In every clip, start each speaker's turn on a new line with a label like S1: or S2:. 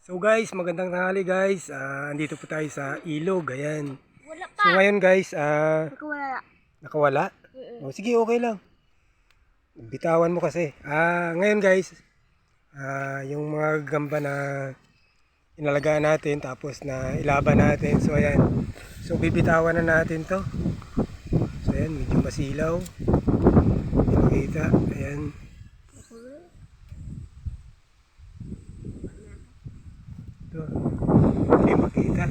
S1: So guys, magandang tanghali guys. Andito po tayo sa ilog. Ayan.
S2: Wala
S1: So
S2: pa.
S1: ngayon guys,
S2: Nakawala.
S1: nakawala. O sige, okay lang. Bitawan mo kasi. Ngayon guys, yung mga gamba na inalagaan natin tapos na ilaban natin. So ayan. So bibitawan na natin 'to. So ayan, medyo masilaw. Hindi makita. Ayan. Ito. Hindi makita.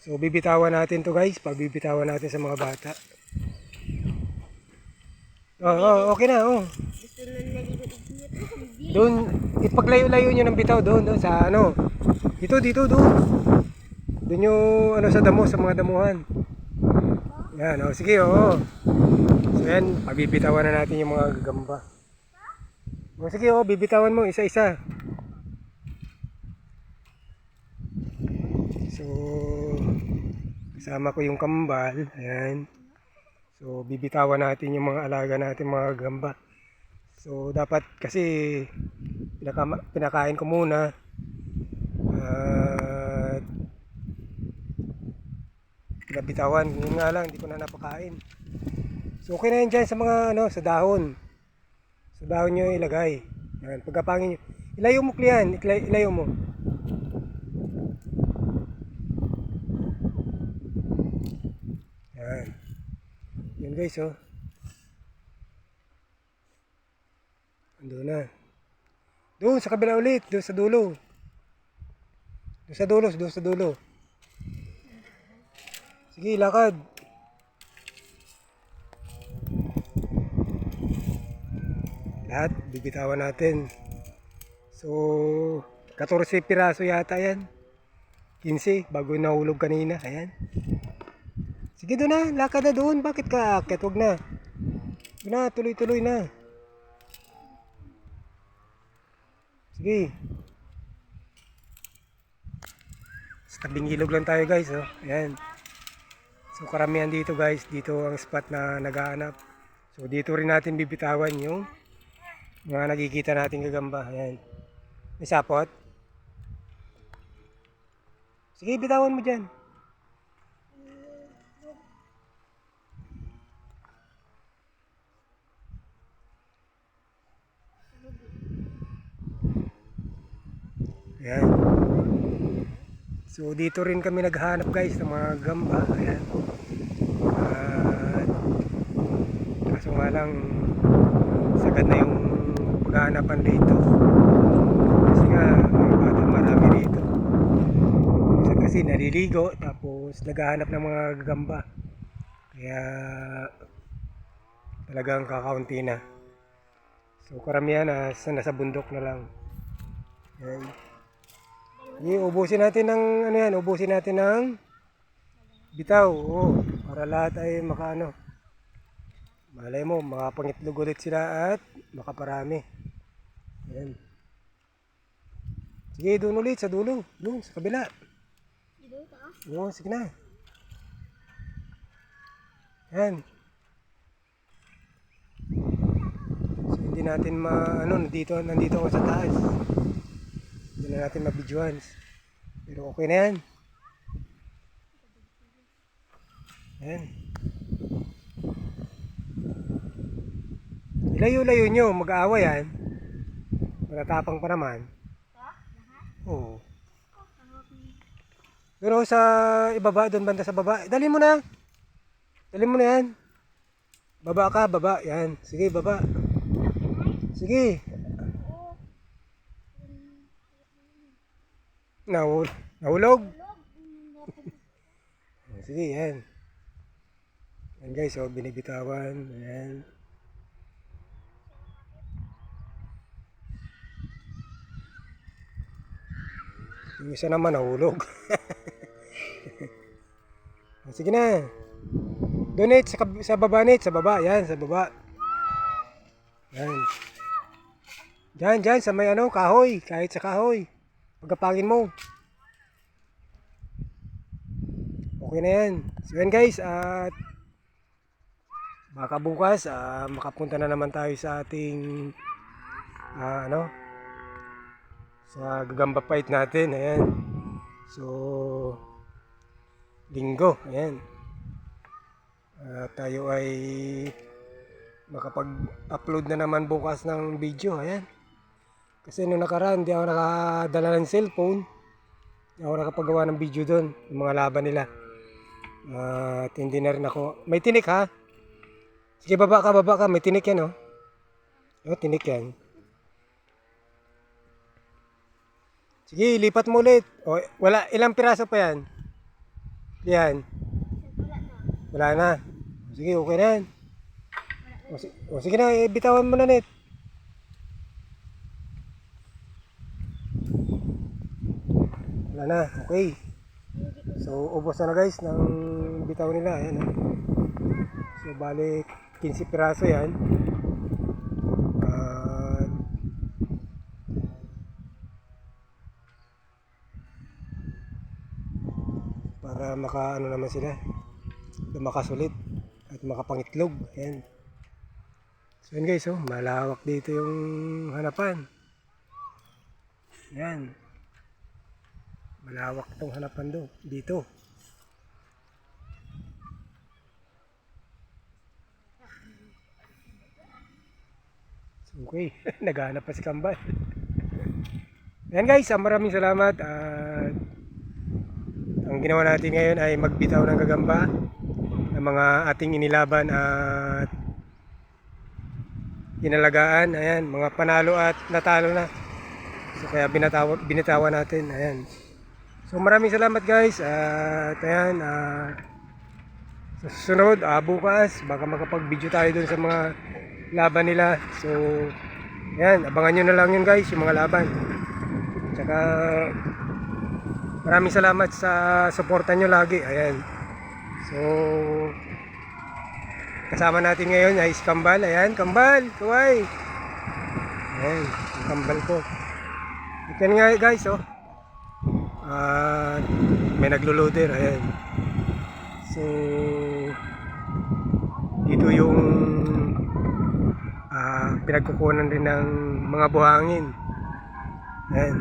S1: So bibitawan natin to guys, pagbibitawan natin sa mga bata. Okay na, oh.
S2: Gusto na naligo-ligo.
S1: Doon, ipaglayo-layo nyo ng bitaw doon sa ano. Dito, doon. Doon yung ano sa damo, sa mga damuhan. Yan, oh, sige, oo. So yan, pagbibitawan na natin yung mga gagamba. O sige, oh, bibitawan mo isa-isa. So, kasama ko yung kambal. Ayan. So, bibitawan natin yung mga alaga natin, mga gamba. So, dapat kasi pinakain ko muna. At pinabitawan. Yun nga lang, hindi ko na napakain. So, okay na yun dyan sa mga ano, sa dahon. Sa dahon nyo ilagay. Ayan, pagkapangin nyo. Ilayo mo, Klian. Ilayo mo. Ayan. Yun guys, oh. Ando na. Doon sa kabila ulit, doon sa dulo. Doon sa dulo. Sige, lakad. Lahat, bibitawan natin. So, 14 piraso yata yan. 15, bago nahulog kanina. Ayan. Sige doon na, lakad na doon. Bakit ka aakyat? Huwag na. Doon na, tuloy-tuloy na. Sige. Sa tabing ilog lang tayo guys, oh. Ayan. So karamihan dito guys, dito ang spot na nagaanap. So dito rin natin bibitawan yung mga nakikita nating gagamba. Ayan. May sapot. Sige, bitawan mo dyan. Ayan. So dito rin kami naghahanap guys ng mga gamba. Ayan. Kaso nga lang sagad na yung paghahanapan dito. Kasi nga mga bata marami dito. Kasi naliligo tapos naghahanap ng mga gamba. Kaya talagang kakaunti na. So karamihan nasa bundok na lang. Ayan. Ubusin natin ng ano yan, ubusin natin ng bitaw. Oo, para lahat ay makaano. Malay mo, makapangitlog ulit sila at makaparami. Ayan. Sige, doon ulit sa dulo. Doon, sa kabila. Oo, sige na. Ayan. So, hindi natin nandito ako sa taas. Hindi na natin mabidyohan. Pero okay na yan. Ayan. Ilayo-layo nyo, mag-aaway yan. Matatapang pa naman. Oo. Pero sa ibaba, doon banda sa baba. Dali mo na. Dali mo na yan. Baba ka, baba. Yan. Sige, baba. Sige. Nahulog. Sige, yan. Yan guys, so binibitawan. Ayan. Yung isa naman nahulog. Sige na. Donate sa baba, Nate. Sa baba. Yan, sa baba. Yan. Diyan, sa may ano, kahoy. Kahit sa kahoy. Pagkapangin mo. Okay na yan. So yan guys, at baka bukas makapunta na naman tayo sa ating ano sa gagamba fight natin. Ayan. So, linggo. Ayan. Tayo ay makapag-upload na naman bukas ng video. Ayan. Kasi nung nakaraan, di ako nakadala ng cellphone. Di ako nakapagawa ng video doon. Yung mga laban nila. At hindi na rin ako. May tinik ha? Sige, baba ka. May tinik yan oh. Oh, tinik yan. Sige, lipat mo ulit. O, wala, ilang piraso pa yan? Yan. Wala na. Sige, okay na yan. O, sige na, bitawan mo na net. Wala na, okay. So, ubos na guys ng bitaw nila. Ayan, oh. So, balik 15 piraso yan. Para maka ano naman sila, makasulit at makapangitlog. Ayan. So yun guys, oh, malawak dito yung hanapan. Ayan. Malawak itong hanapan dito. So, okay, naghahanap pa si Kambal. Ayan guys, maraming salamat at ang ginawa natin ngayon ay magbitaw ng gagamba ng mga ating inilaban at inalagaan. Ayan, mga panalo at natalo na. So kaya binitawan natin. Ayan. So maraming salamat guys. At ayan, sa susunod, bukas, baka makapag-video tayo dun sa mga laban nila. So, ayan, abangan nyo na lang yun guys, yung mga laban. Tsaka maraming salamat sa suporta nyo lagi. Ayan. So, kasama natin ngayon ay si Kambal. Ayan, Kambal, kaway. Ayan, yung Kambal ko. Ito nga guys, oh. May naglo-loader. Ayan. So, dito yung pinagkukunan rin ng mga buhangin. Ayan.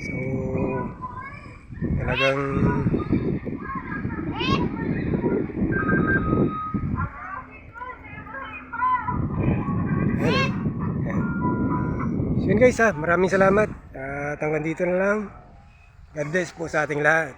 S1: So, talagang ayan. So yun guys, maraming salamat at hanggang dito na lang. God bless po sa ating lahat.